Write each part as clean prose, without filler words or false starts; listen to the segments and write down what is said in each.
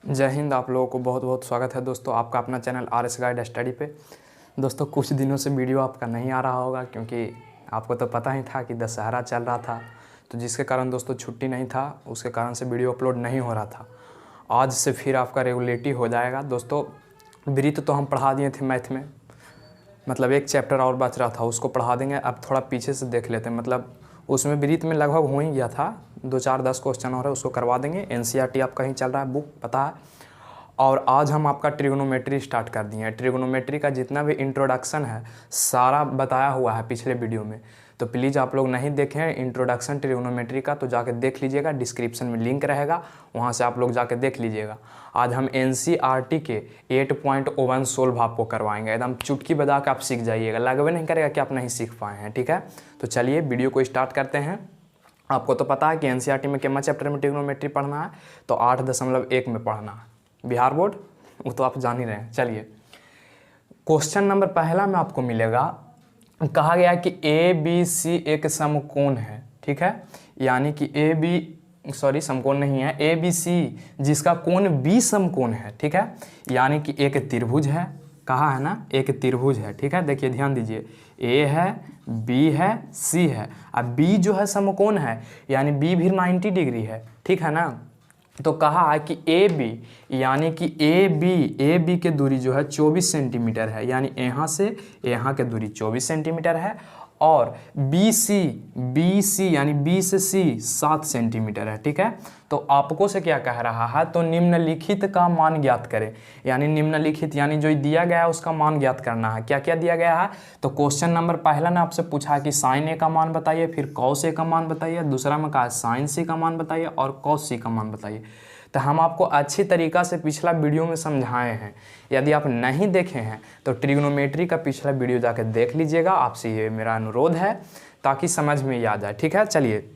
जय हिंद। आप लोगों को बहुत बहुत स्वागत है दोस्तों, आपका अपना चैनल RS गाइड स्टडी पे। दोस्तों कुछ दिनों से वीडियो आपका नहीं आ रहा होगा क्योंकि आपको तो पता ही था कि दशहरा चल रहा था, तो जिसके कारण दोस्तों छुट्टी नहीं था, उसके कारण से वीडियो अपलोड नहीं हो रहा था। आज से फिर आपका रेगुलेटी हो जाएगा दोस्तों। वृत्त तो हम पढ़ा दिए थे मैथ में, मतलब एक चैप्टर और बच रहा था, उसको पढ़ा देंगे। अब थोड़ा पीछे से देख लेते हैं, मतलब उसमें वृत्त में लगभग हो ही गया था, 2-4-10 क्वेश्चन और है, उसको करवा देंगे। NCERT आपका ही चल रहा है, बुक पता है। और आज हम आपका ट्रिग्नोमेट्री स्टार्ट कर दिए हैं। ट्रिग्नोमेट्री का जितना भी इंट्रोडक्शन है सारा बताया हुआ है पिछले वीडियो में, तो प्लीज़ आप लोग नहीं देखें इंट्रोडक्शन ट्रिग्नोमेट्री का तो जाके देख लीजिएगा, डिस्क्रिप्शन में लिंक रहेगा, वहाँ से आप लोग जाके देख लीजिएगा। आज हम NCERT के 8.01 सोल्व आपको करवाएंगे, एकदम चुटकी बजा के आप सीख जाइएगा, लगभग नहीं करेगा कि आप नहीं सीख पाए हैं। ठीक है, तो चलिए वीडियो को स्टार्ट करते हैं। आपको तो पता है कि NCERT में कितना चैप्टर में ट्रिग्नोमेट्री पढ़ना है, तो 8.1 में पढ़ना है, बिहार बोर्ड, वो तो आप जान ही रहे हैं। चलिए क्वेश्चन नंबर पहला में आपको मिलेगा, कहा गया कि ABC एक समकोण है। ठीक है, यानी कि समकोण नहीं है, ABC जिसका कोण B समकोण है। ठीक है, यानी कि एक त्रिभुज है, कहा है ना, एक त्रिभुज है। ठीक है, देखिए ध्यान दीजिए, A है, B है, C है। अब B जो है समकोण है, यानी B भी 90 डिग्री है। ठीक है ना, तो कहा है कि AB यानी कि AB की दूरी जो है 24 सेंटीमीटर है, यानी यहाँ से यहाँ की दूरी 24 सेंटीमीटर है। और BC यानी B से C 7 सेंटीमीटर है। ठीक है, तो आपको से क्या कह रहा है, तो निम्नलिखित का मान ज्ञात करें, यानी निम्नलिखित यानी जो दिया गया है उसका मान ज्ञात करना है। क्या क्या दिया गया है, तो क्वेश्चन नंबर पहला ने आपसे पूछा कि साइन A का मान बताइए, फिर कॉस A का मान बताइए, दूसरा में कहा साइन C का मान बताइए और कॉस C का मान बताइए। तो हम आपको अच्छी तरीक़ा से पिछला वीडियो में समझाए हैं, यदि आप नहीं देखे हैं तो ट्रिग्नोमेट्री का पिछला वीडियो जाकर देख लीजिएगा, आपसे ये मेरा अनुरोध है ताकि समझ में आ जाए। ठीक है, चलिए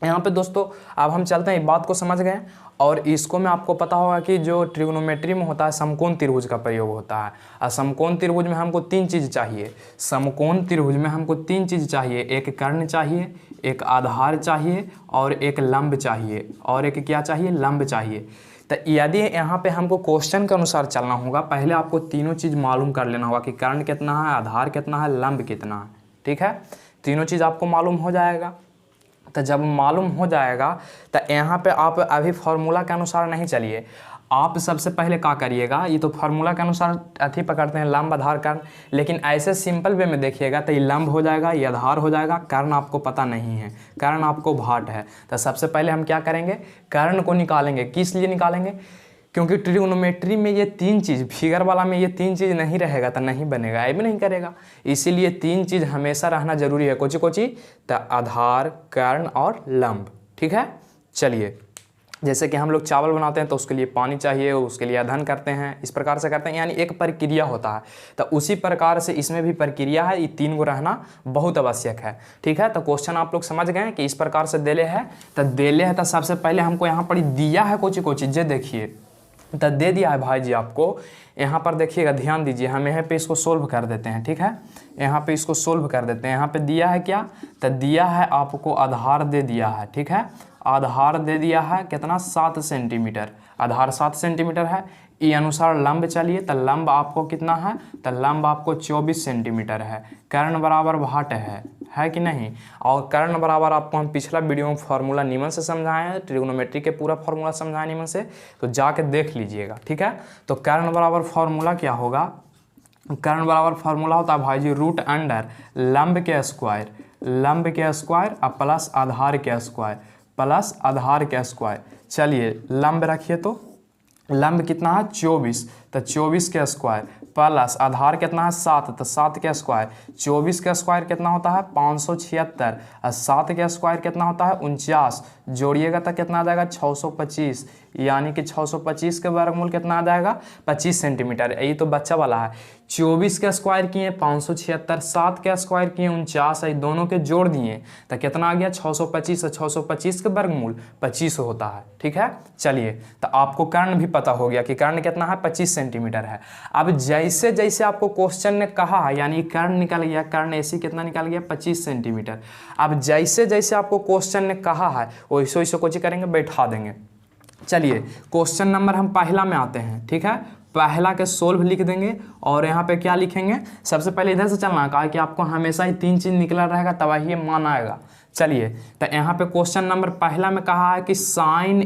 यहाँ पे दोस्तों अब हम चलते हैं, बात को समझ गए। और इसको में आपको पता होगा कि जो ट्रिग्नोमेट्री में होता है समकोण त्रिभुज का प्रयोग होता है, और समकोण त्रिभुज में हमको 3 चीज़ चाहिए। समकोण त्रिभुज में हमको 3 चीज़ चाहिए, एक कर्ण चाहिए, एक आधार चाहिए और एक लंब चाहिए, और एक क्या चाहिए, लंब चाहिए। तो यदि यहाँ पे हमको क्वेश्चन के अनुसार चलना होगा, पहले आपको तीनों चीज़ मालूम कर लेना होगा कि कर्ण कितना है, आधार कितना है, लंब कितना है। ठीक है, तीनों चीज़ आपको मालूम हो जाएगा। तो जब मालूम हो जाएगा तो यहाँ पे आप अभी फार्मूला के अनुसार नहीं चलिए, आप सबसे पहले क्या करिएगा, ये तो फार्मूला के अनुसार अथी पकड़ते हैं लंब आधार कर्ण, लेकिन ऐसे सिंपल वे में देखिएगा तो ये लंब हो जाएगा, ये आधार हो जाएगा, कर्ण आपको पता नहीं है, कर्ण आपको भाट है। तो सबसे पहले हम क्या करेंगे, कर्ण को निकालेंगे। किस लिए निकालेंगे, क्योंकि ट्रिग्नोमेट्री में ये 3 चीज़, फिगर वाला में ये 3 चीज़ नहीं रहेगा तो नहीं बनेगा, ये भी नहीं करेगा, इसीलिए 3 चीज़ हमेशा रहना जरूरी है। कोची कोची, तो आधार, कर्ण और लंब। ठीक है, चलिए जैसे कि हम लोग चावल बनाते हैं तो उसके लिए पानी चाहिए, उसके लिए अध्ययन करते हैं, इस प्रकार से करते हैं, यानी एक प्रक्रिया होता है। तो उसी प्रकार से इसमें भी प्रक्रिया है, ये 3 को रहना बहुत आवश्यक है। ठीक है, तो क्वेश्चन आप लोग समझ गए कि इस प्रकार से देले है, तो सबसे पहले हमको यहाँ पर दिया है कोची कोची, जे देखिए तो दे दिया है भाई जी आपको। यहाँ पर देखिएगा, ध्यान दीजिए, हम यहाँ पे इसको सोल्व कर देते हैं। ठीक है, यहाँ पे इसको सोल्व कर देते हैं। यहाँ पे दिया है क्या, तो दिया है आपको आधार दे दिया है। ठीक है, आधार दे दिया है कितना, 7 सेंटीमीटर, आधार 7 सेंटीमीटर है। ई अनुसार लंब चलिए, तो लंब आपको कितना है, तो लंब आपको 24 सेंटीमीटर है। कर्ण बराबर भाट है कि नहीं, और कर्ण बराबर आपको हम पिछला वीडियो में फार्मूला निमन से समझाए हैं, ट्रिग्नोमेट्री के पूरा फार्मूला समझाए निमन से, तो जाके देख लीजिएगा। ठीक है, तो कर्ण बराबर फार्मूला क्या होगा, कर्ण बराबर फार्मूला होता है भाई जी रूट अंडर लंब के स्क्वायर और प्लस आधार के स्क्वायर, प्लस आधार के स्क्वायर। चलिए लंब रखिए, तो लंब कितना है 24, तो 24 के स्क्वायर प्लस आधार कितना है 7, तो 7 के स्क्वायर, 24 का स्क्वायर कितना होता है 576, और 7 का स्क्वायर कितना होता है 49, जोड़िएगा तो कितना आ जाएगा 625, यानी कि 625 के वर्गमूल कितना आ जाएगा 25 सेंटीमीटर। यही तो बच्चा वाला है, 24 का स्क्वायर किए 576, 7 का स्क्वायर किए 49, ये दोनों के जोड़ दिए तो कितना आ गया 625, और 625 के वर्गमूल 25 होता है। ठीक है, चलिए तो आपको कर्ण भी पता हो गया कि कर्ण कितना है 25 सेंटीमीटर है। अब जैसे जैसे आपको क्वेश्चन ने कहा, यानी कर्ण निकल गया, कर्ण ऐसी कितना निकल गया 25 सेंटीमीटर। अब जैसे जैसे आपको क्वेश्चन ने कहा है वैसे वैसे कुछ करेंगे, बैठा देंगे। चलिए क्वेश्चन नंबर हम पहला में आते हैं, ठीक है। पहला के सोल्व लिख देंगे और यहाँ पे क्या लिखेंगे, सबसे पहले इधर से चलना है, कहा कि आपको हमेशा ही 3 चीज निकला रहेगा तब ये मान आएगा। चलिए तो यहाँ पे क्वेश्चन नंबर पहला में कहा है कि साइन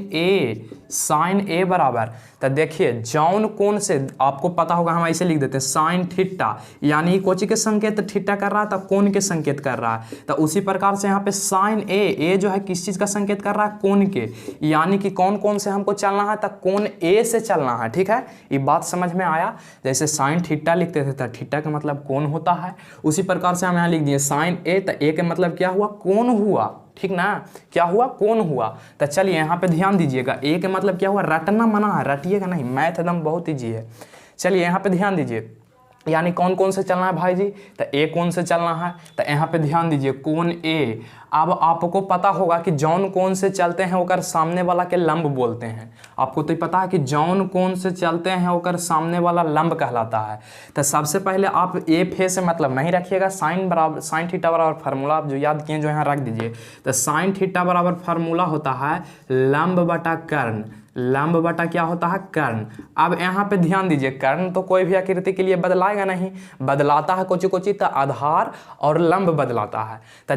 ए बराबर, तो देखिए जौन कोण से, आपको पता होगा हम ऐसे लिख देते हैं साइन थीटा, यानी कोची के संकेत थीटा कर रहा है तब कोण के संकेत कर रहा है। तो उसी प्रकार से यहाँ पे साइन ए जो है किस चीज का संकेत कर रहा है, कोण के, यानी कि कौन से हमको चलना है, तब कोण ए से चलना है, ठीक है। ये बात समझ में आया। जैसे साइन थीटा लिखते थे तो थीटा का मतलब कोण होता है, उसी प्रकार से हम यहाँ लिख दिए साइन ए, तो ए का मतलब क्या हुआ, कोण हुआ, ठीक ना, क्या हुआ, कोण हुआ। तो चलिए यहाँ पे ध्यान दीजिएगा, ए का मतलब क्या हुआ, रटना मना है, रटिएगा नहीं, मैथ एकदम बहुत ईजी है। चलिए यहाँ पे ध्यान दीजिए, यानी कौन से चलना है भाई जी, तो ए कोण से चलना है। तो यहाँ पे ध्यान दीजिए कोण ए, अब आपको पता होगा कि जौन कोण से चलते हैं ओकर सामने वाला के लंब बोलते हैं। आपको तो पता है कि जौन कोण से चलते हैं ओकर सामने वाला लंब कहलाता है। तो सबसे पहले आप ए फे से मतलब नहीं रखिएगा, साइन थीटा बराबर फार्मूला आप जो याद किए जो यहाँ रख दीजिए। तो साइन थीटा बराबर फार्मूला होता है लंब बटा कर्ण, लंब बटा क्या होता है, कर्ण। अब यहाँ पे ध्यान दीजिए, कर्ण तो कोई भी आकृति के लिए बदलाएगा नहीं, बदलाता है कोची तो आधार और लंब बदलाता है। तो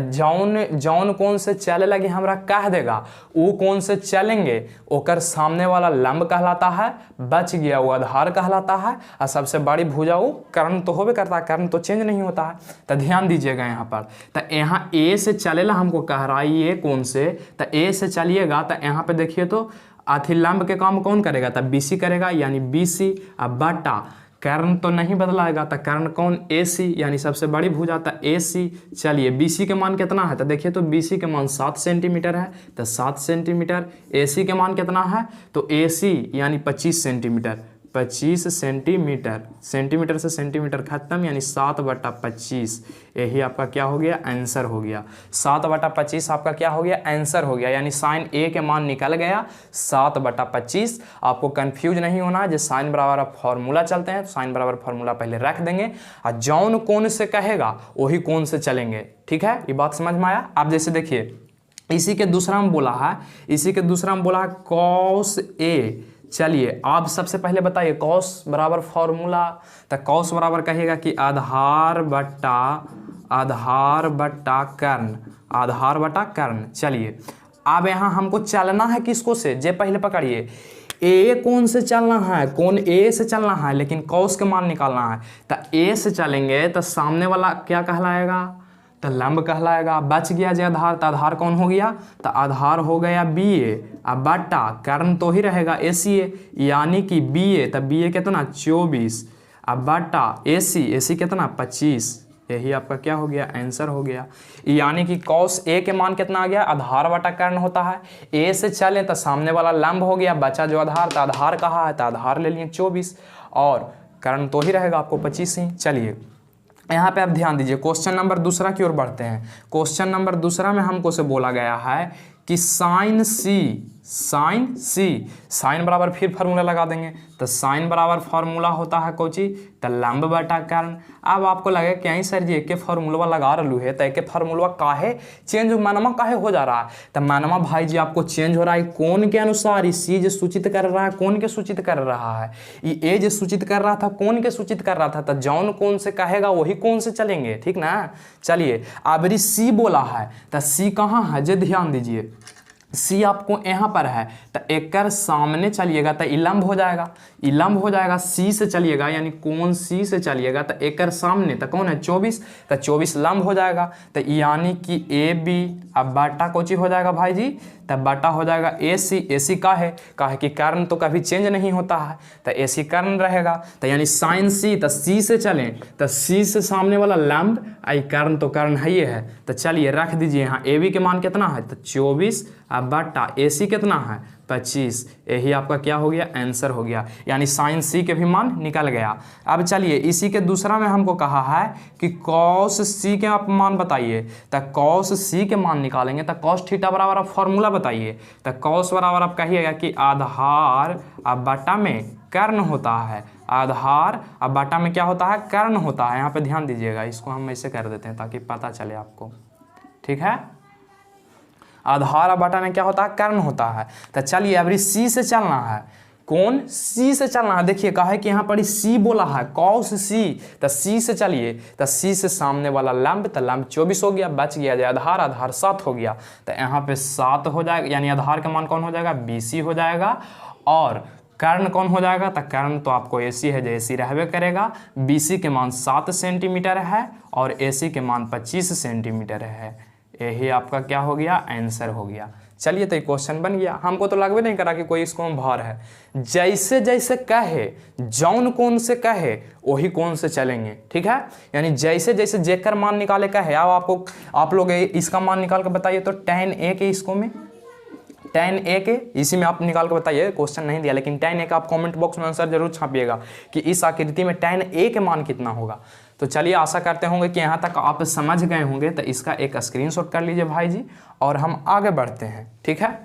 जौन कोण से चले लगे हमरा कह देगा, वो कोण से चलेंगे ओकर सामने वाला लंब कहलाता है, बच गया वो आधार कहलाता है, और सबसे बड़ी भुजा वो कर्ण तो होबे करता है, कर्ण तो चेंज नहीं होता है। तो ध्यान दीजिएगा यहाँ पर, तो यहाँ ए से चलेला हमको कह रहा है ये कोण से, तो ए से चलिएगा तो यहाँ पे देखिए तो आथी लंब के काम कौन करेगा, तब बीसी करेगा, यानी बीसी। अब बटा कर्ण तो नहीं बदलाएगा, तो कर्ण कौन, एसी, यानी सबसे बड़ी भुजा था एसी। चलिए बीसी के मान कितना है, तो देखिए तो बीसी के मान 7 सेंटीमीटर है, तो 7 सेंटीमीटर। एसी के मान कितना है, तो एसी यानी 25 सेंटीमीटर, 25 सेंटीमीटर, सेंटीमीटर से सेंटीमीटर खत्म, यानी 7/25। यही आपका क्या हो गया, आंसर हो गया। 7/25 आपका क्या हो गया, आंसर हो गया, यानी साइन ए के मान निकल गया 7/25। आपको कंफ्यूज नहीं होना है, जो साइन बराबर फॉर्मूला चलते हैं तो साइन बराबर फॉर्मूला पहले रख देंगे, और जौन कोण से कहेगा वही कोण से चलेंगे, ठीक है। ये बात समझ में आया। आप जैसे देखिए इसी के दूसरा में बोला है, कॉस ए। चलिए आप सबसे पहले बताइए कॉस बराबर फॉर्मूला, तो कॉस बराबर कहिएगा कि आधार बटा कर्ण, आधार बटा कर्ण। चलिए अब यहाँ हमको चलना है किसको से, जे पहले पकड़िए, ए कोण से चलना है, कोण ए से चलना है, लेकिन कॉस के मान निकालना है। तो ए से चलेंगे तो सामने वाला क्या कहलाएगा, तो लंब कहलाएगा। बच गया जो आधार, तो आधार कौन हो गया, तो आधार हो गया बी ए, अब बटा कर्ण तो ही रहेगा ए सी ए, यानी कि बी ए, तो बी ए कितना 24, अब बटा ए सी कितना 25। यही आपका क्या हो गया, आंसर हो गया। यानी कि कॉस ए के मान कितना आ गया, आधार बटा कर्ण होता है। ए से चले तो सामने वाला लंब हो गया, बचा जो आधार, तो आधार कहाँ है, तो आधार ले लिए 24, और कर्ण तो ही रहेगा आपको 25 ही। चलिए यहाँ पे आप ध्यान दीजिए, क्वेश्चन नंबर दूसरा की ओर बढ़ते हैं। क्वेश्चन नंबर दूसरा में हमको से बोला गया है कि साइन सी, साइन बराबर फिर फार्मूला लगा देंगे, तो साइन बराबर फार्मूला होता है कोची, तो लंब बटा कर्ण। अब आपको लगे कि यहीं सर जी एक फार्मूला लगा रलू है, तो एक फार्मूला काहे चेंज मानमा काहे हो जा रहा है, तो मानमा भाई जी आपको चेंज हो रहा है कोण के अनुसार। सी जो सूचित कर रहा है कोण के सूचित कर रहा है, ये ए जो सूचित कर रहा था कोण के सूचित कर रहा था, तो जौन कोण से कहेगा वही कोण से चलेंगे, ठीक ना। चलिए अब सी बोला है, तो सी कहाँ है, जे ध्यान दीजिए, सी आपको यहाँ पर है, तो एक सामने चलिएगा तो लंब हो जाएगा, लंब हो जाएगा। सी से चलिएगा यानी कोण सी से चलिएगा तो एक सामने तो कौन है 24, तो 24 लंब हो जाएगा, तो यानी कि ए बी। अब बटा कोची हो जाएगा भाई जी, तब बटा हो जाएगा ए सी का है कि कर्ण तो कभी चेंज नहीं होता है, तो ए सी कर्ण रहेगा। तो यानी साइन सी, तो सी से चलें तो सी से सामने वाला लंब, आई कर्ण तो कर्ण है ये है, तो चलिए रख दीजिए यहाँ ए बी के मान कितना है, तो 24, अब बटा ए सी कितना है 25। यही आपका क्या हो गया, आंसर हो गया, यानी साइन सी के भी मान निकल गया। अब चलिए इसी के दूसरा में हमको कहा है कि कॉस सी के आप मान बताइए, तो कॉस सी के मान निकालेंगे, तो कॉस थीटा बराबर आप फॉर्मूला बताइए, तो कॉस बराबर आप कहिएगा कि आधार अब बटा में कर्ण होता है, आधार अब बटा में क्या होता है, कर्ण होता है। यहाँ पे ध्यान दीजिएगा, इसको हम ऐसे कर देते हैं ताकि पता चले आपको, ठीक है। आधार बटा में क्या होता है, कर्ण होता है। तो चलिए अभी सी से चलना है, कौन सी से चलना है। देखिए कहा है कि यहाँ पर सी बोला है, कॉस सी, तो सी से चलिए, तो सी से सामने वाला लंब, तो लंब 24 हो गया, बच गया जो आधार, आधार 7 हो गया। तो यहाँ पे 7 हो जाएगा, यानी आधार का मान कौन हो जाएगा, BC हो जाएगा। और कर्ण कौन हो जाएगा, तो कर्ण तो आपको AC है, जो AC रहबे करेगा। BC के मान 7 सेंटीमीटर है और AC के मान 25 सेंटीमीटर है। यही आपका क्या हो गया, आंसर हो गया। चलिए तो ये क्वेश्चन बन गया। हमको तो लगभग नहीं करा कि कोई इसको में भार है। जैसे जैसे कहे, जौन कौन से कहे वही कौन से चलेंगे, ठीक है। यानी जैसे जैसे जेकर मान निकाले कहे, अब आपको आप लोग इसका मान निकाल कर बताइए। तो tan A के इसको में, tan A के इसी में आप निकाल के बताइए, क्वेश्चन नहीं दिया लेकिन tan A का आप कमेंट बॉक्स में आंसर जरूर छापिएगा कि इस आकृति में tan A के मान कितना होगा। तो चलिए आशा करते होंगे कि यहाँ तक आप समझ गए होंगे। तो इसका एक स्क्रीनशॉट कर लीजिए भाई जी और हम आगे बढ़ते हैं, ठीक है।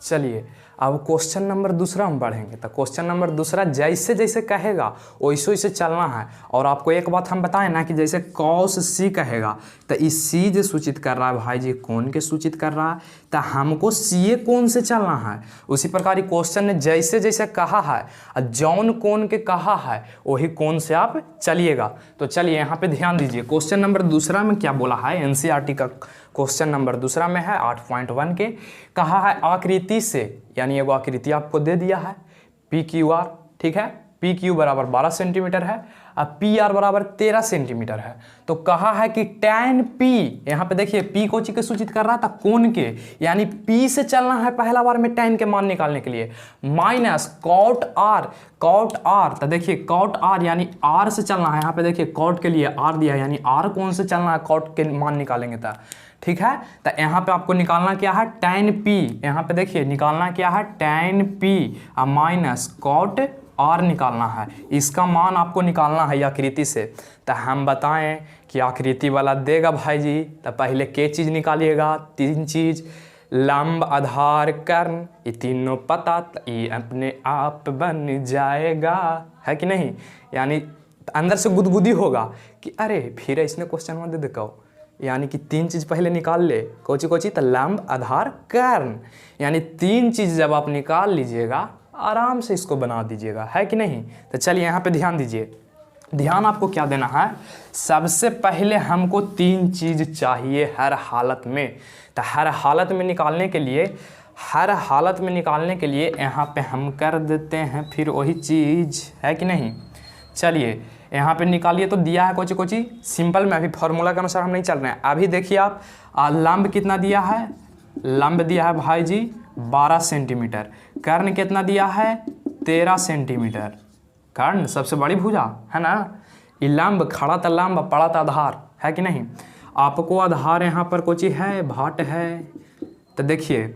चलिए अब क्वेश्चन नंबर दूसरा हम बढ़ेंगे। तो क्वेश्चन नंबर दूसरा, जैसे जैसे कहेगा वैसे वैसे चलना है। और आपको एक बात हम बताएं ना कि जैसे कॉस सी कहेगा तो इस सी जो सूचित कर रहा है भाई जी, कौन के सूचित कर रहा है, तो हमको सी कौन से चलना है। उसी प्रकार क्वेश्चन ने जैसे जैसे कहा है और जौन कौन के कहा है वही कौन से आप चलिएगा। तो चलिए यहाँ पे ध्यान दीजिए, क्वेश्चन नंबर दूसरा में क्या बोला है, NCERT का क्वेश्चन नंबर दूसरा में है 8.1 के। कहा है आकृति से, यानी एगो आकृति आपको दे दिया है PQR, ठीक है। PQ बराबर 12 सेंटीमीटर है और PR बराबर 13 सेंटीमीटर है। तो कहा है कि tan P, यहाँ पे देखिए P को के सूचित कर रहा था कोण के, यानी P से चलना है पहला बार में tan के मान निकालने के लिए, माइनस cot R, तो देखिए cot R यानी R से चलना है। यहाँ पे देखिए cot के लिए R दिया है, यानी R कौन से चलना है, cot के मान निकालेंगे था, ठीक है। तो यहाँ पे आपको निकालना क्या है, tan P, यहाँ पे देखिए निकालना क्या है, tan P और माइनस cot R निकालना है। इसका मान आपको निकालना है आकृति से। तो हम बताएं कि आकृति वाला देगा भाई जी, तो पहले के चीज़ निकालिएगा, 3 चीज़, लंब, आधार, कर्ण, ये तीनों पता, तो ये अपने आप बन जाएगा, है कि नहीं। यानी अंदर से गुदगुदी होगा कि अरे फिर इसने क्वेश्चन में दे देखो, यानी कि 3 चीज़ पहले निकाल ले, कोची तो लंब, आधार, कर्ण, यानी 3 चीज़ जब आप निकाल लीजिएगा आराम से इसको बना दीजिएगा, है कि नहीं। तो चलिए यहाँ पे ध्यान दीजिए, ध्यान आपको क्या देना है, सबसे पहले हमको 3 चीज़ चाहिए हर हालत में। तो हर हालत में निकालने के लिए यहाँ पे हम कर देते हैं फिर वही चीज़, है कि नहीं। चलिए यहाँ पे निकालिए, तो दिया है कोची सिंपल में, अभी फार्मूला के अनुसार हम नहीं चल रहे हैं। अभी देखिए आप लंब कितना दिया है, लंब दिया है भाई जी 12 सेंटीमीटर, कर्ण कितना दिया है 13 सेंटीमीटर, कर्ण सबसे बड़ी भुजा है ना। ये लंब खड़ा था लंब, पड़ा था आधार, है कि नहीं। आपको आधार यहाँ पर कोची है, भाट है। तो देखिए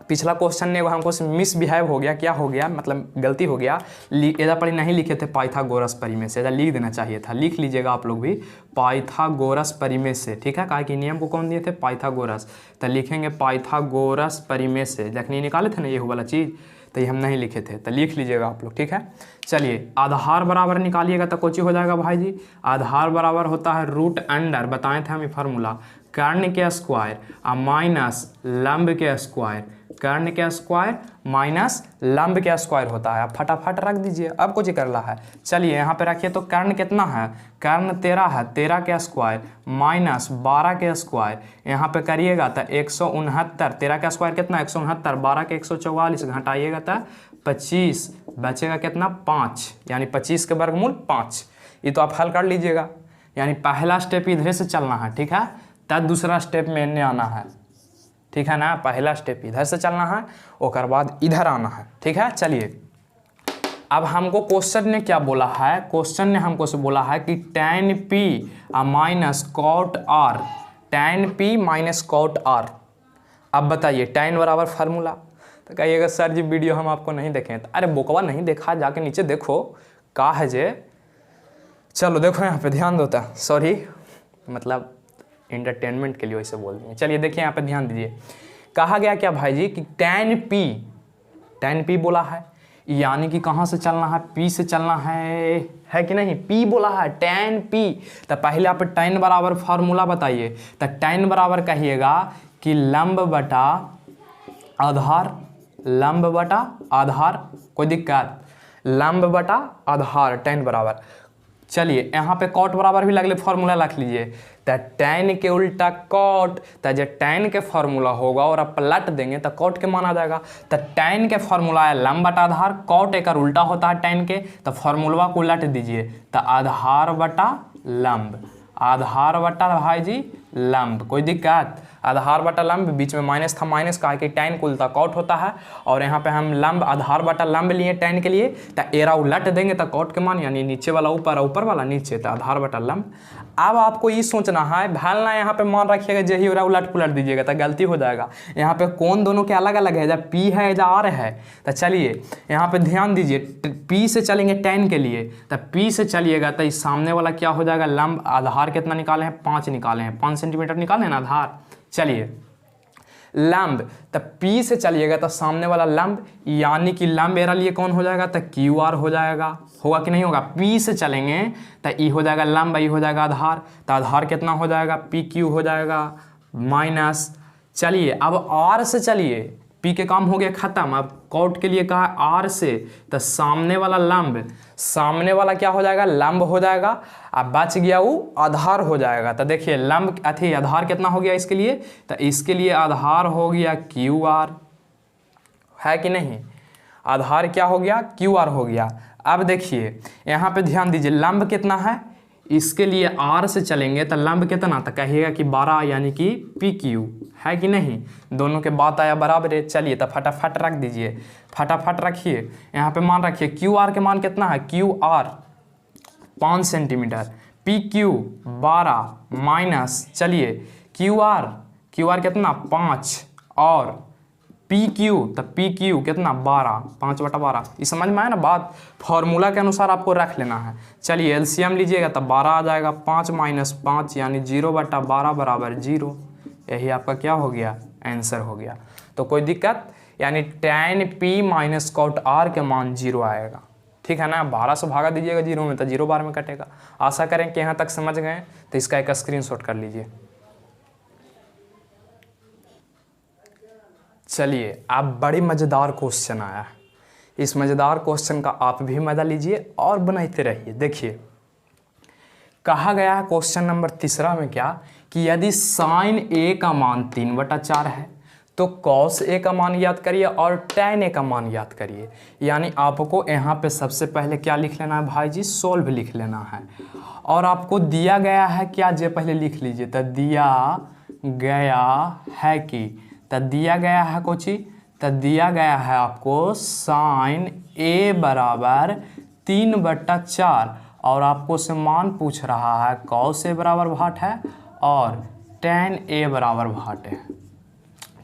पिछला क्वेश्चन ने हमको मिसबिहेव हो गया, क्या हो गया, मतलब गलती हो गया, एदा पर नहीं लिखे थे पाइथागोरस परिमेय से, एदा लिख देना चाहिए था, लिख लीजिएगा आप लोग भी पाइथागोरस परिमेय से, ठीक है। कहा कि नियम को कौन दिए थे, पाइथागोरस, तो लिखेंगे पाइथागोरस परिमेय से, जखनी निकाले थे ना ये वाला चीज़, तो ये हम नहीं लिखे थे, तो लिख लीजिएगा आप लोग, ठीक है। चलिए आधार बराबर निकालिएगा तो कोची हो जाएगा भाई जी, आधार बराबर होता है रूट अंडर, बताए थे हम ये फार्मूला, कर्ण के स्क्वायर और माइनस लंब के स्क्वायर, कर्ण के स्क्वायर माइनस लंब के स्क्वायर होता है। आप फटाफट रख दीजिए, अब कुछ कर रहा है। चलिए यहाँ पे रखिए, तो कर्ण कितना है, कर्ण 13 है, 13 के स्क्वायर माइनस 12 के स्क्वायर, यहाँ पे करिएगा तो 169, 13 का स्क्वायर कितना 169, 12 के 144, घटाइएगा तो 25, बचेगा कितना 5, यानी 25 के वर्गमूल 5। ये तो आप हल कर लीजिएगा, यानी पहला स्टेप इधर से चलना है, ठीक है, तब दूसरा स्टेप में इन्हें आना है, ठीक है ना। पहला स्टेप इधर से चलना है, उसके बाद इधर आना है, ठीक है। चलिए अब हमको क्वेश्चन ने क्या बोला है, क्वेश्चन ने हमको से बोला है कि tan P minus cot R, tan P minus cot R। अब बताइए tan बराबर फार्मूला, तो कहिएगा सर जी वीडियो हम आपको नहीं देखें, तो अरे बोकवा नहीं देखा, जाके नीचे देखो का है जे, चलो देखो यहाँ पे ध्यान देता, सॉरी मतलब इंटरटेनमेंट के लिए वैसे बोल दिए। चलिए देखिए यहाँ पे ध्यान दीजिए, कहा गया क्या भाई जी कि tan P बोला है, यानी कि कहाँ से चलना है, पी से चलना है कि नहीं। पी बोला है, tan पी। तो पहले आप tan बराबर फार्मूला बताइए। तो tan बराबर कहिएगा कि लंब बटा आधार, लंब बटा आधार, कोई दिक्कत, लंब बटा आधार tan बराबर। चलिए यहाँ पे कॉट बराबर भी लगले फार्मूला रख लीजिए। तो tan के उल्टा कॉट, तो जो tan के फार्मूला होगा और आप पलट देंगे तो कॉट के मान आ जाएगा। तो tan के फार्मूला है लंब बटा आधार, कॉट एक उल्टा होता है tan के, तो फार्मूला को उलट दीजिए। तो आधार बटा लंब, आधार बटा भाई जी लंब, कोई दिक्कत, आधार बटा लंब, बीच में माइनस था, माइनस का कि tan को उल्टा कॉट होता है, और यहाँ पे हम लंब आधार बटा लंब लिए tan के लिए। तो एरा उलट देंगे तो कॉट के मान, यानी नीचे वाला ऊपर, ऊपर वाला नीचे, तो आधार बटा लंब। अब आपको ये सोचना है, भलना यहाँ पे मान रखिएगा, जही हो रहा उलट पुलट दीजिएगा तो गलती हो जाएगा। यहाँ पे कोण दोनों के अलग अलग है, जब पी है या आर है। तो चलिए यहाँ पे ध्यान दीजिए, पी से चलेंगे tan के लिए, तो पी से चलिएगा तो इस सामने वाला क्या हो जाएगा, लंब, आधार कितना निकाले हैं, 5 निकाले हैं, 5 सेंटीमीटर निकाले हैं ना आधार। चलिए लंब, तो पी से चलिएगा तो सामने वाला लंब, यानी कि लंब मेरा लिए कौन हो जाएगा, तो क्यू आर हो जाएगा, होगा कि नहीं होगा। पी से चलेंगे तो ई हो जाएगा लंब, ई हो जाएगा आधार, तो आधार कितना हो जाएगा, पी क्यू हो जाएगा माइनस। चलिए अब आर से चलिए, पी के काम हो गया खत्म। अब कॉट के लिए कहा आर से, तो सामने वाला लंब, सामने वाला क्या हो जाएगा, लंब हो जाएगा, अब बच गया वो आधार हो जाएगा। तो देखिए लंब अथी आधार कितना हो गया इसके लिए, तो इसके लिए आधार हो गया क्यू आर, है कि नहीं, आधार क्या हो गया, क्यू आर हो गया। अब देखिए यहाँ पे ध्यान दीजिए, लंब कितना है, इसके लिए आर से चलेंगे तो लंब कितना, तो कहिएगा कि 12, यानी कि पी क्यू, है कि नहीं, दोनों के बात आया बराबर है। चलिए तो फटाफट रख दीजिए, फटाफट रखिए, यहाँ पे मान रखिए, क्यू आर के मान कितना है, Q R 5 centimetre, P Q 12 minus, चलिए क्यू आर कितना 5, और पी क्यू, तो पी क्यू कितना 12, 5 बटा 12। ये समझ में आया ना बात, फॉर्मूला के अनुसार आपको रख लेना है। चलिए एलसीएम लीजिएगा तो 12 आ जाएगा, 5 माइनस 5 यानी 0 बटा 12 बराबर 0। यही आपका क्या हो गया, आंसर हो गया। तो कोई दिक्कत, यानी tan p minus cot r के मान 0 आएगा, ठीक है ना। 12 से भागा दीजिएगा 0 में तो 0 बार में कटेगा। आशा करें कि यहाँ तक समझ गए, तो इसका एक स्क्रीनशॉट कर लीजिए। चलिए अब बड़ी मज़ेदार क्वेश्चन आया है, इस मज़ेदार क्वेश्चन का आप भी मज़ा लीजिए और बनाते रहिए। देखिए कहा गया है क्वेश्चन नंबर 3 में क्या, कि यदि साइन ए का मान 3/4 है तो कॉस ए का मान याद करिए और tan ए का मान याद करिए। यानी आपको यहाँ पे सबसे पहले क्या लिख लेना है भाई जी, सोल्व लिख लेना है। और आपको दिया गया है क्या, जे पहले लिख लीजिए, तो दिया गया है कि, तो दिया गया है कोची, तो दिया गया है आपको साइन ए बराबर 3/4, और आपको से मान पूछ रहा है कॉस ए बराबर भाट है और tan ए बराबर भाट है।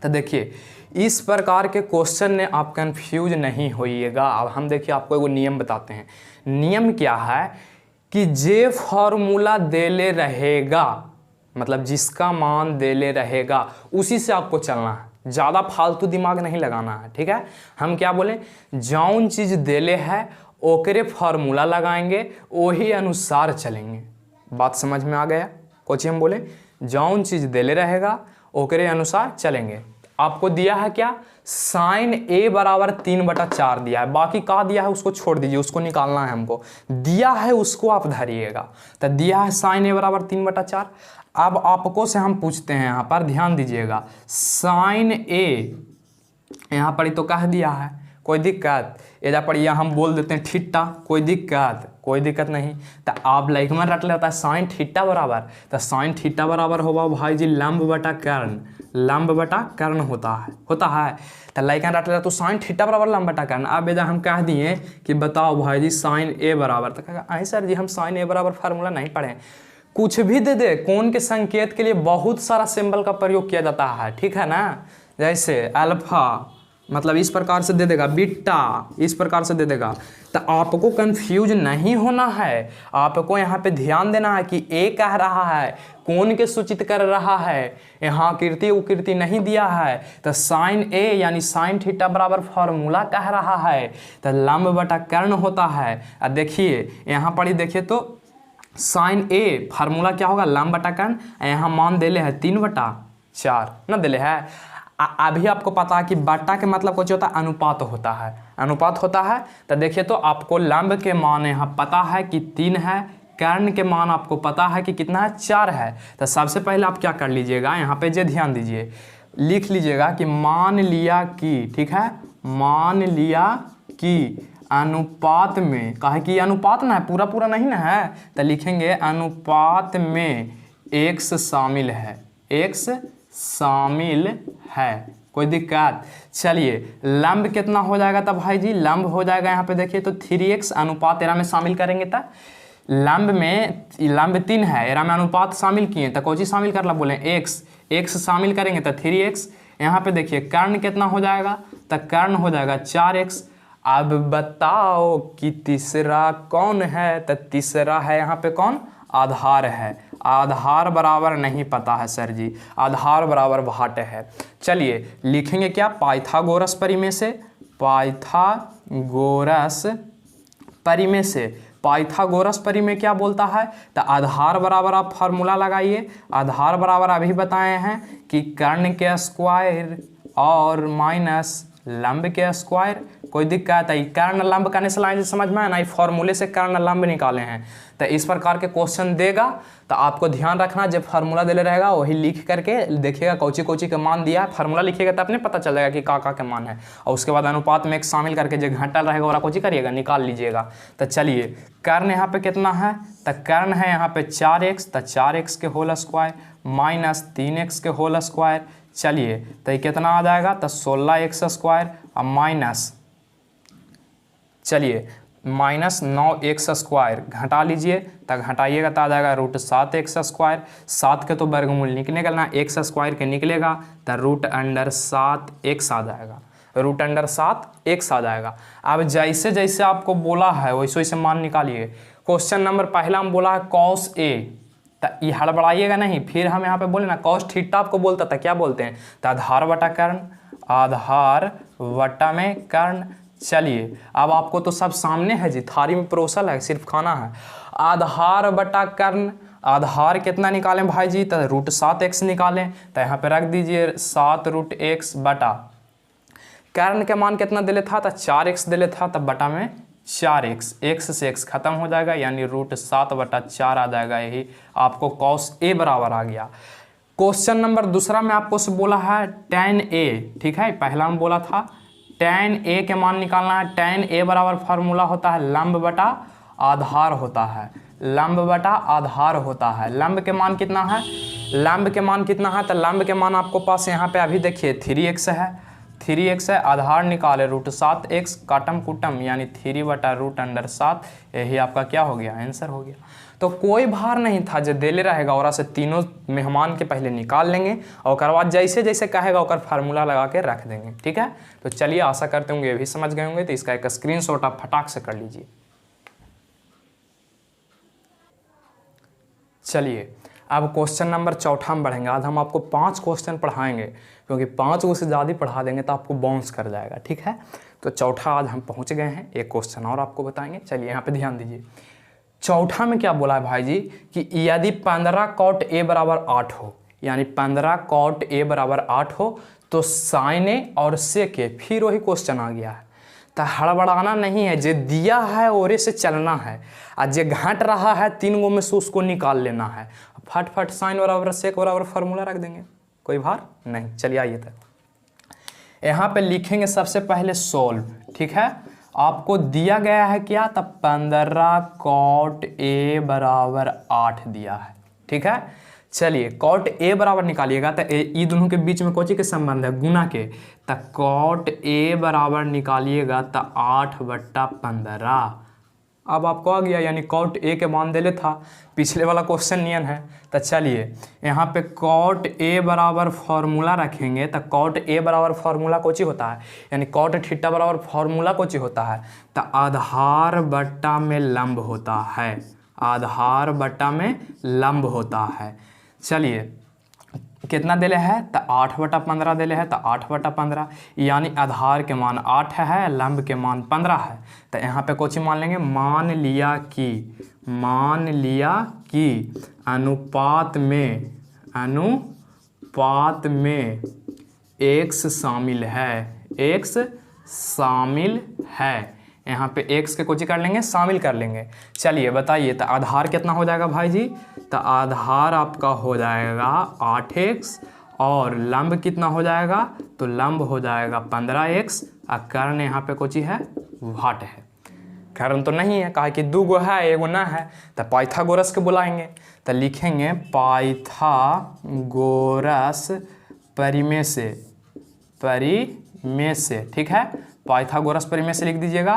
तो देखिए इस प्रकार के क्वेश्चन ने आप कंफ्यूज नहीं होइएगा। अब हम देखिए आपको एगो नियम बताते हैं। नियम क्या है कि जे फॉर्मूला देले रहेगा, मतलब जिसका मान देले रहेगा उसी से आपको चलना है, ज़्यादा फालतू दिमाग नहीं लगाना है, ठीक है। हम क्या बोले, जौन चीज़ देले है ओकरे फार्मूला लगाएंगे, वही अनुसार चलेंगे। बात समझ में आ गया। कोची हम बोले जौन चीज़ देले रहेगा ओकरे अनुसार चलेंगे। आपको दिया है क्या, साइन ए बराबर 3/4 दिया है, बाकी का दिया है उसको छोड़ दीजिए, उसको निकालना है हमको। दिया है उसको आप धरिएगा। तो दिया है साइन ए बराबर 3/4। अब आपको से हम पूछते हैं, यहाँ पर ध्यान दीजिएगा, साइन ए यहाँ पर ही तो कह दिया है, कोई दिक्कत, एजा पर यह हम बोल देते हैं थीटा, कोई दिक्कत नहीं। तो आप लाइक में रट लेता है साइन थीटा बराबर, तो साइन थीटा बराबर होगा भाई जी लंब बटा कर्ण, लंब बटा कर्ण होता है। तो लाइक में रट लेता तो साइन थीटा बराबर लंब बटा कर्ण। अब एजा हम कह दिए कि बताओ भाई जी साइन ए बराबर, तो कहेगा आई सर जी हम साइन ए बराबर फार्मूला नहीं पढ़े। कुछ भी दे दे, कोण के संकेत के लिए बहुत सारा सिंबल का प्रयोग किया जाता है, ठीक है ना। जैसे अल्फा, मतलब इस प्रकार से दे देगा, बीटा इस प्रकार से दे देगा। तो आपको कंफ्यूज नहीं होना है, आपको यहाँ पे ध्यान देना है कि ए कह रहा है, कौन के सूचित कर रहा है, यहाँ कीर्ति उकीर्ति नहीं दिया है। तो साइन ए यानी साइन थीटा बराबर फॉर्मूला कह रहा है, तो लंब बटा कर्ण होता है। अब देखिए यहाँ पर ही देखिए तो साइन ए फार्मूला क्या होगा, लंब बटा कर्ण, यहाँ मान देले है 3/4 ना देले है। अभी आपको पता है कि बटा के मतलब कुछ होता है, अनुपात होता है, अनुपात होता है। तो देखिए तो आपको लंब के मान यहाँ पता है कि 3 है, कर्ण के मान आपको पता है कि कितना है, 4 है। तो सबसे पहले आप क्या कर लीजिएगा, यहाँ पे जो ध्यान दीजिए, लिख लीजिएगा कि मान लिया कि, ठीक है, मान लिया कि अनुपात में, कहे कि अनुपात ना है, पूरा पूरा नहीं ना है, तो लिखेंगे अनुपात में x शामिल है, x शामिल है, कोई दिक्कत। चलिए लंब कितना हो जाएगा तब भाई जी, लंब हो जाएगा यहाँ पे देखिए तो 3x अनुपात एरा में शामिल करेंगे तो लंब में, लंब 3 है, एरा में अनुपात शामिल किए तो कौन सी शामिल कर ला बोले, x शामिल करेंगे तो 3x। यहाँ पे देखिए कर्ण कितना हो जाएगा, तो कर्ण हो जाएगा 4x। अब बताओ कि तीसरा कौन है, तो तीसरा है यहाँ पे कौन, आधार है। आधार बराबर नहीं पता है सर जी, आधार बराबर भाट है। चलिए लिखेंगे क्या, पाइथागोरस परिमेय से, पाइथागोरस परिमेय से, पाइथागोरस परिमेय क्या बोलता है, तो आधार बराबर आप फार्मूला लगाइए। आधार बराबर अभी बताए हैं कि कर्ण के स्क्वायर और माइनस लंब के स्क्वायर, कोई दिक्कत है। कर्ण लंब करने से लाइन समझ में है ना, फॉर्मूले से कर्ण लंब निकाले हैं। तो इस प्रकार के क्वेश्चन देगा तो आपको ध्यान रखना, जब फार्मूला दे रहेगा वही लिख करके देखिएगा कोची कोची का मान दिया है, फार्मूला लिखिएगा तो अपने पता चल जाएगा कि का के मान है। और उसके बाद अनुपात में एक शामिल करके जो घटल रहेगा और कोची करिएगा, निकाल लीजिएगा। तो चलिए कर्ण यहाँ पे कितना है, तो कर्ण है यहाँ पे 4x, तो 4x के होल स्क्वायर माइनस 3x के होल स्क्वायर। चलिए तो ये कितना आ जाएगा, तो 16x स्क्वायर और माइनस, चलिए माइनस 9x स्क्वायर घटा लीजिए, तो घटाइएगा तो आ जाएगा √7x स्क्वायर। 7 के तो वर्गमूल निकलेगा, x स्क्वायर के निकलेगा तो √7x आ जाएगा, √7x आ जाएगा। अब जैसे जैसे आपको बोला है वैसे वैसे मान निकालिए। क्वेश्चन नंबर पहला हम बोला है cos a, तो ये हड़बड़ाइएगा नहीं, फिर हम यहाँ पे बोले ना cos थीटा आपको बोलता था, क्या बोलते हैं, तो आधार बटा कर्ण, आधार बटा में कर्ण। चलिए अब आपको तो सब सामने है जी, थारी में परोसल है, सिर्फ खाना है। आधार बटा कर्ण, आधार कितना निकालें भाई जी, तो √7x निकालें, तो यहाँ पे रख दीजिए 7√x बटा कर्ण के मान कितना दिले था, तो 4x दिले था, तब बटा में 4x, x से x खत्म हो जाएगा यानी √7/4 आ जाएगा। यही आपको cos a बराबर आ गया। क्वेश्चन नंबर दूसरा में आपको से बोला है tan a, ठीक है, पहला में बोला था tan a के मान निकालना है। tan a बराबर फार्मूला होता है लंब बटा आधार होता है, लंब बटा आधार होता है। लंब के मान कितना है, लंब के मान कितना है, तो लंब के मान आपको पास यहाँ पे अभी देखिए 3x है, 3x है, आधार निकाले √7x, काटम कुटम यानी 3/√7, यही आपका क्या हो गया, आंसर हो गया। तो कोई भार नहीं था, जो देले रहेगा और से तीनों मेहमान के पहले निकाल लेंगे और उसके बाद जैसे जैसे कहेगा उसका फार्मूला लगा के रख देंगे, ठीक है। तो चलिए आशा करते होंगे ये भी समझ गए होंगे, तो इसका एक स्क्रीनशॉट आप फटाक से कर लीजिए। चलिए अब क्वेश्चन नंबर चौथा में बढ़ेंगे। आज हम आपको 5 क्वेश्चन पढ़ाएंगे, क्योंकि 5 को से ज़्यादा पढ़ा देंगे तो आपको बाउंस कर जाएगा, ठीक है। तो चौथा आज हम पहुंच गए हैं, एक क्वेश्चन और आपको बताएंगे। चलिए यहाँ पे ध्यान दीजिए, चौथा में क्या बोला है भाई जी कि यदि 15 cot a बराबर 8 हो, यानी 15 cot a बराबर 8 हो तो sin a और sec a, फिर वही क्वेश्चन आ गया है। तो हड़बड़ाना नहीं है, जो दिया है ओरे से चलना है, और जो घट रहा है 3 गो में से उसको निकाल लेना है। फट फट साइन बराबर सेक बराबर फार्मूला रख देंगे, कोई भार नहीं। चलिए आइए तक यहाँ पे लिखेंगे सबसे पहले सोल्व, ठीक है। आपको दिया गया है क्या, तब 15 cot a बराबर 8 दिया है, ठीक है। चलिए cot a बराबर निकालिएगा, तो ये दोनों के बीच में कौची के संबंध है, गुना के, तो cot a बराबर निकालिएगा तो 8/15, अब आपको आ गया, यानी कॉट ए के मान देले था, पिछले वाला क्वेश्चन नियन है। तो चलिए यहाँ पे कॉट ए बराबर फॉर्मूला रखेंगे। तो कॉट ए बराबर फॉर्मूला कोची होता है, यानी कॉट थीटा बराबर फॉर्मूला कोची होता है, तो आधार बट्टा में लंब होता है, आधार बट्टा में लंब होता है। चलिए कितना दिले है, तो 8/15 दिले है, तो 8/15 यानी आधार के मान 8 है, लंब के मान 15 है। तो यहाँ पे कुछ मान लेंगे, मान लिया कि अनुपात में x शामिल है, यहाँ पे x के कुछ कर लेंगे, शामिल कर लेंगे। चलिए बताइए, तो आधार कितना हो जाएगा भाई जी, तो आधार आपका हो जाएगा 8x और लंब कितना हो जाएगा, तो लंब हो जाएगा 15x और कर्ण यहाँ पे कुछ है, वाट है। कर्ण तो नहीं है, कहा कि 2 गो है, 1 गो ना है, तो पाइथागोरस के बुलाएंगे। तो लिखेंगे पाइथागोरस परिमेय से, ठीक है, पाइथागोरस परिमेय से लिख दीजिएगा।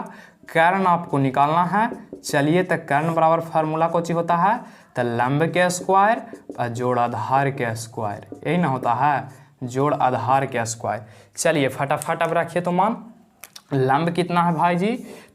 कर्ण आपको निकालना है। चलिए, तो कर्ण बराबर फार्मूला कोची होता है, तो लंब के स्क्वायर और जोड़ आधार के स्क्वायर, यही ना होता है, जोड़ आधार के स्क्वायर। चलिए फटाफट अब रखिए तो मान, लंब कितना है भाई जी,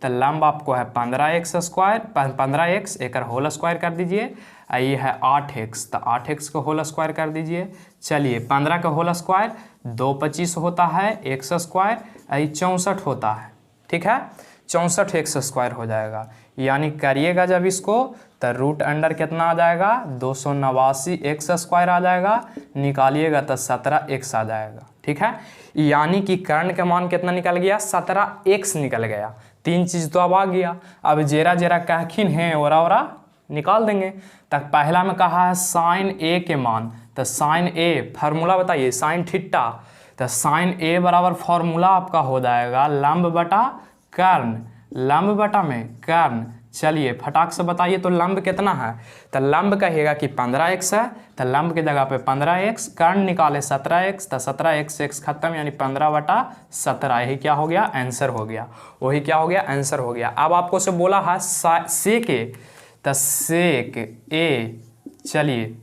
तो लंब आपको है 15x स्क्वायर, 15x एक होल स्क्वायर कर दीजिए, ये है 8x, तो 8x को होल स्क्वायर कर दीजिए। चलिए 15 का होल स्क्वायर 2 25 होता है, x स्क्वायर 64 होता है, ठीक है, 64 x स्क्वायर हो जाएगा। यानी करिएगा जब इसको, तो रूट अंडर कितना आ जाएगा, 289 x स्क्वायर आ जाएगा, निकालिएगा तो 17x आ जाएगा, ठीक है। यानी कि कर्ण का मान कितना निकल गया, 17x निकल गया। 3 चीज़ तो अब आ गया। अब जेरा जेरा कहखिन है और निकाल देंगे। तक पहला में कहा है साइन ए के मान, तो साइन ए फार्मूला बताइए, साइन थीटा, तो साइन ए बराबर फार्मूला आपका हो जाएगा लंब बटा कर्ण, लंब बटा में कर्ण। चलिए फटाक से बताइए, तो लंब कितना है, तो लंब कहिएगा कि 15x है, तो लंब की जगह पे 15x, कर्ण निकाले 17x, तो 17x से x खत्म, यानी 15/17, यही क्या हो गया, आंसर हो गया, वही क्या हो गया, आंसर हो गया। अब आपको से बोला है सेक ए, तो सेक ए, चलिए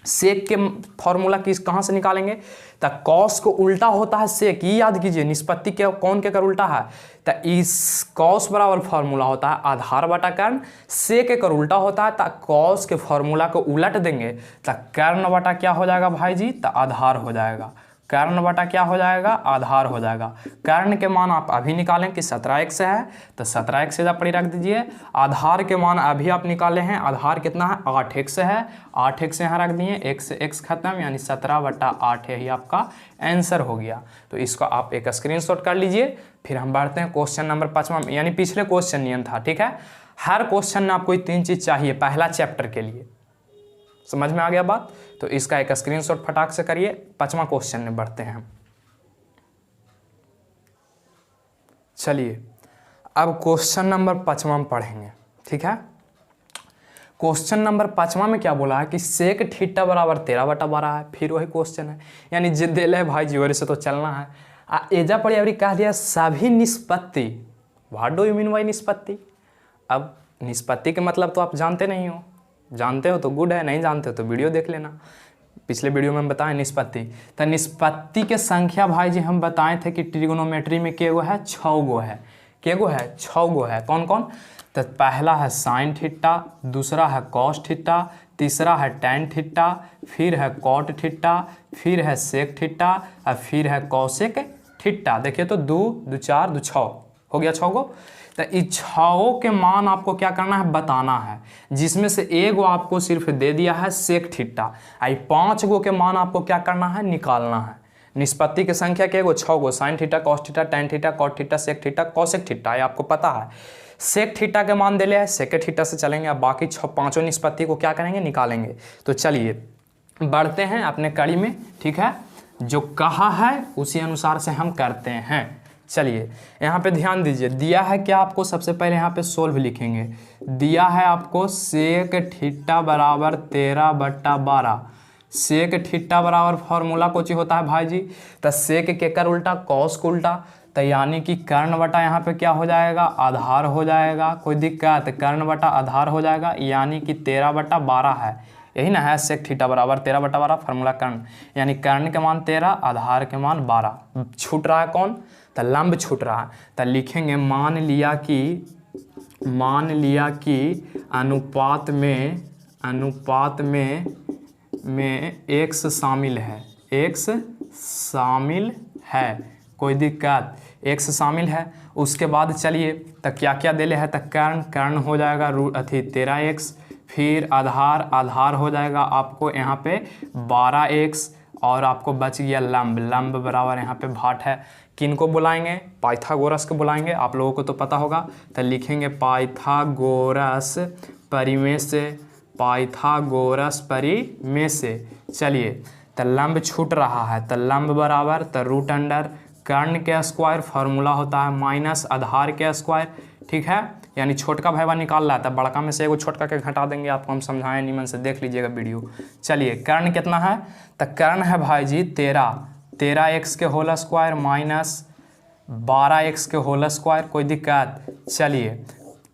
सेक के फॉर्मूला किस कहाँ से निकालेंगे, तो कॉस को उल्टा होता है सेक, ये याद कीजिए, निष्पत्ति के कौन के कर उल्टा है, तो इस कॉस बराबर फार्मूला होता है आधार बटा कर्ण, सेक के कर उल्टा होता है, तो कॉस के फार्मूला को उलट देंगे, तो कर्ण बटा क्या हो जाएगा भाई जी, तो आधार हो जाएगा, कर्ण बटा क्या हो जाएगा, आधार हो जाएगा। कर्ण के मान आप अभी निकालें कि 17x है, तो 17x से पड़ी रख दीजिए। आधार के मान अभी आप निकाले हैं, आधार कितना है, 8x है, 8x यहाँ रख दिए, x से x खत्म, यानी 17/8 यही आपका आंसर हो गया। तो इसको आप एक स्क्रीनशॉट कर लीजिए। फिर हम बढ़ते हैं क्वेश्चन नंबर 5वां, यानी पिछले क्वेश्चन नियम था, ठीक है। हर क्वेश्चन में आपको 3 चीज़ चाहिए पहला चैप्टर के लिए, समझ में आ गया बात, तो इसका एक स्क्रीनशॉट फटाक से करिए। 5वां क्वेश्चन में बढ़ते हैं। चलिए अब क्वेश्चन नंबर 5वां में पढ़ेंगे, ठीक है। क्वेश्चन नंबर 5वां में क्या बोला है कि सेक थीटा बराबर 13/12 है, फिर वही क्वेश्चन है, यानी जिद दिल है भाई जी से तो चलना है। एजा पढ़ी अभी कह दिया सभी निष्पत्ति, what do you mean by निष्पत्ति। अब निष्पत्ति के मतलब तो आप जानते नहीं हो, जानते हो तो गुड है, नहीं जानते हो तो वीडियो देख लेना, पिछले वीडियो में हम बताएं निष्पत्ति। तो निष्पत्ति के संख्या भाई जी हम बताए थे कि ट्रिग्नोमेट्री में के गो है, 6 गो है, के गो है, 6 गो है। कौन कौन, तो पहला है साइन थीटा, दूसरा है कॉस थीटा, तीसरा है टैन थीटा, फिर है कॉट थीटा, फिर है सेक थीटा और फिर है कॉसेक थीटा। देखिए तो 2 2 4 2 6 हो गया, 6 गो। तो इस 6 के मान आपको क्या करना है, बताना है, जिसमें से एक गो आपको सिर्फ दे दिया है सेक थीटा, आई 5 गो के मान आपको क्या करना है, निकालना है। निष्पत्ति की संख्या के गो, 6 गो, sine theta, cos theta, tan theta, cot theta, sec theta, cosec theta, ये आपको पता है। सेक थीटा के मान दे लिया है, सेक थीटा से चलेंगे, अब बाकी 5 निष्पत्ति को क्या करेंगे, निकालेंगे। तो चलिए बढ़ते हैं अपने कड़ी में, ठीक है, जो कहा है उसी अनुसार से हम करते हैं। चलिए यहाँ पे ध्यान दीजिए, दिया है क्या आपको, सबसे पहले यहाँ पे सोल्व लिखेंगे। दिया है आपको सेक थीटा बराबर 13/12, सेक थीटा बराबर फॉर्मूला कुछ होता है भाई जी, तो सेक के कर उल्टा, कॉस को उल्टा, तो यानी कि कर्ण बटा यहाँ पे क्या हो जाएगा, आधार हो जाएगा। कोई दिक्कत, कर्ण बटा आधार हो जाएगा, यानी कि 13/12 है, यही ना है, सेक थीटा बराबर 13/12 फार्मूला कर्ण, यानी कर्ण के मान 13, आधार के मान 12। छूट रहा है कौन, तो लंब छूट रहा है। तो लिखेंगे मान लिया कि अनुपात में x शामिल है, x शामिल है, कोई दिक्कत, x शामिल है। उसके बाद चलिए तो क्या क्या देले है, तो कर्ण हो जाएगा 13x, फिर आधार हो जाएगा आपको यहाँ पे 12x, और आपको बच गया लंब बराबर यहाँ पे भाट है। किनको बुलाएंगे, पाइथागोरस को बुलाएंगे, आप लोगों को तो पता होगा। तो लिखेंगे पाइथागोरस परिमेय से। चलिए तो लंब छूट रहा है, तो लंब बराबर तो रूट अंडर कर्ण के स्क्वायर, फार्मूला होता है माइनस आधार के स्क्वायर, ठीक है। यानी छोटका भाईवा निकाल रहा है, तब बड़का में से एगो छोटका के घटा देंगे, आपको हम समझाएं निमन से, देख लीजिएगा वीडियो। चलिए कर्ण कितना है, तो कर्ण है भाई जी 13x के होल स्क्वायर माइनस 12x के होल स्क्वायर, कोई दिक्कत। चलिए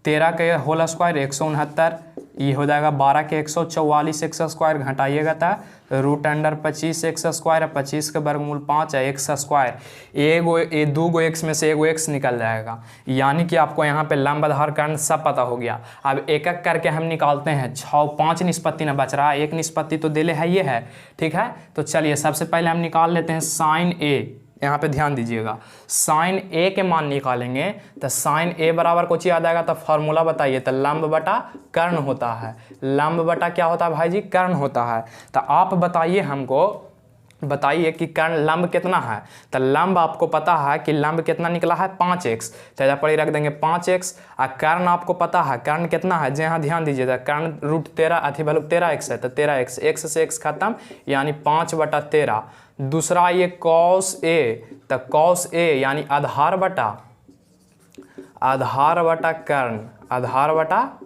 13 के होल स्क्वायर 169, ये हो जाएगा 12 के 144 एक्स स्क्वायर, घटाइएगा था रूट अंडर 25 एक्स स्क्वायर है, 25 के वर्गमूल 5 है, एक्स स्क्वायर, दो गो एक्स में से एगो एक्स निकल जाएगा। यानी कि आपको यहाँ पे लंब आधार कर्ण सब पता हो गया। अब एक एक करके हम निकालते हैं। 5 निष्पत्ति ना बच रहा है, एक निष्पत्ति तो देले है, ये है, ठीक है। तो चलिए सबसे पहले हम निकाल लेते हैं साइन ए, यहाँ पे ध्यान दीजिएगा, साइन ए के मान निकालेंगे तो साइन ए बराबर कुछ आ जाएगा, तो फार्मूला बताइए, तो लंब बटा कर्ण होता है। लंब बटा क्या होता है भाई जी, कर्ण होता है। तो आप बताइए, हमको बताइए कि कर्ण लंब कितना है। तो लंब आपको पता है कि लंब कितना निकला है 5x, तो यहाँ पर रख देंगे 5x। और कर्ण आपको पता है कर्ण कितना है, यहाँ ध्यान दीजिएगा, कर्ण रूट 13x है, तो 13x, x से x खत्म, यानी 5/13। दूसरा ये कॉस ए, तो कॉस ए यानी आधार बटा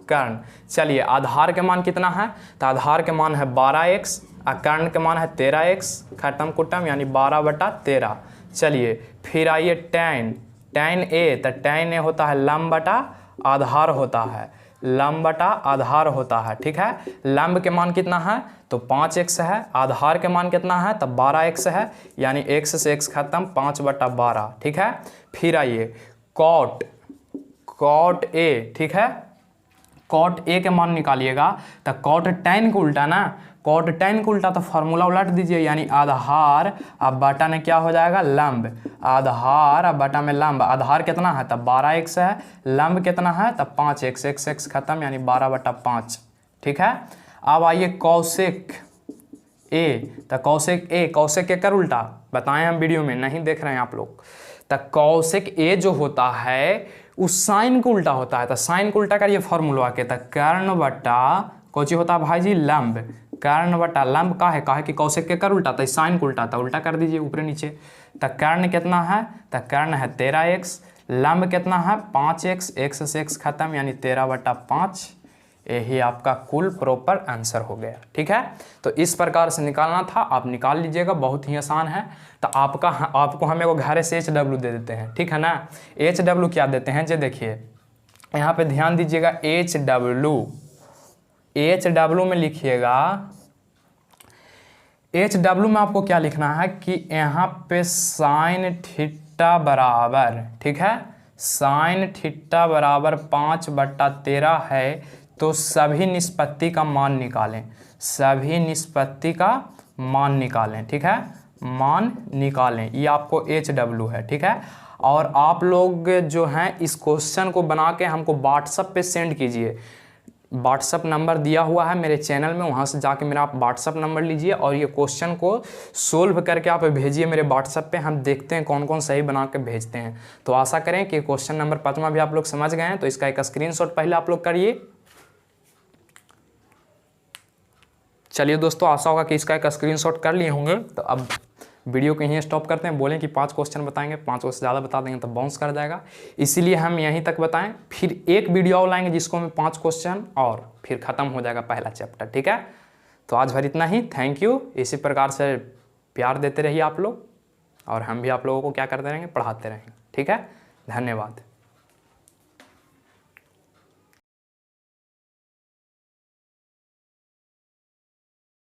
कर्ण। चलिए आधार के मान कितना है, तो आधार के मान है 12x और कर्ण के मान है 13x, खत्म कुटम, यानी 12/13। चलिए फिर आइए tan ए, तो tan ए होता है लंब बटा आधार होता है, लंब बटा आधार होता है, ठीक है। लंब के मान कितना है, तो 5x है, आधार के मान कितना है, तो 12x है, यानी x से x खत्म, 5/12, ठीक है। फिर आइए कॉट ए, ठीक है, कॉट ए के मान निकालिएगा, तो कॉट tan को उल्टा ना, कॉट tan को उल्टा, तो फार्मूला उलट दीजिए, यानी आधार अब बटा में क्या हो जाएगा, लंब, आधार अब बटा में लंब। आधार कितना है, तब 12x है, लंब कितना है, तब 5x, x खत्म, यानी 12/5, ठीक है। अब आइए कौशिक ए, तो कौशिक के कर उल्टा बताएं हम वीडियो में, नहीं देख रहे हैं आप लोग। तो कौशिक ए जो होता है उस साइन को उल्टा होता है, तो साइन को उल्टा करिए फार्मूला के, तो कर्ण बटा कौची होता है भाई जी, लंब, कर्ण बटा लंब का है कि कौशिक के कर उल्टा, तो साइन को उल्टा था, उल्टा कर दीजिए ऊपर नीचे। तो कर्ण कितना है, तो कर्ण है 13x, लंब कितना है 5x, x से x खत्म, यानी 13/5। यही आपका कुल प्रॉपर आंसर हो गया, ठीक है। तो इस प्रकार से निकालना था, आप निकाल लीजिएगा, बहुत ही आसान है। तो आपको हम एगो घरे से HW दे देते हैं, ठीक है ना। HW क्या देते हैं, जो देखिए यहाँ पे ध्यान दीजिएगा, HW में लिखिएगा, HW में आपको क्या लिखना है कि यहाँ पे साइन थीटा बराबर, ठीक है, साइन थीटा बराबर 5/13 है, तो सभी निष्पत्ति का मान निकालें, सभी निष्पत्ति का मान निकालें, ठीक है, मान निकालें, ये आपको HW है, ठीक है। और आप लोग जो हैं इस क्वेश्चन को बना के हमको व्हाट्सएप पे सेंड कीजिए, व्हाट्सअप नंबर दिया हुआ है मेरे चैनल में, वहाँ से जाके मेरा आप व्हाट्सअप नंबर लीजिए और ये क्वेश्चन को सोल्व करके आप भेजिए मेरे व्हाट्सअप पे, हम देखते हैं कौन कौन सही बना के भेजते हैं। तो आशा करें कि क्वेश्चन नंबर 5वां भी आप लोग समझ गए हैं, तो इसका एक स्क्रीनशॉट पहले आप लोग करिए। चलिए दोस्तों, आशा होगा कि इसका एक स्क्रीनशॉट कर लिए होंगे। तो अब वीडियो को यहीं स्टॉप करते हैं, बोलें कि 5 क्वेश्चन बताएंगे, 5 से ज़्यादा बता देंगे तो बाउंस कर जाएगा, इसीलिए हम यहीं तक बताएं। फिर एक वीडियो और लाएंगे जिसको में 5 क्वेश्चन और फिर ख़त्म हो जाएगा पहला चैप्टर, ठीक है। तो आज भर इतना ही, थैंक यू। इसी प्रकार से प्यार देते रहिए आप लोग, और हम भी आप लोगों को क्या करते रहेंगे, पढ़ाते रहेंगे। ठीक है, धन्यवाद।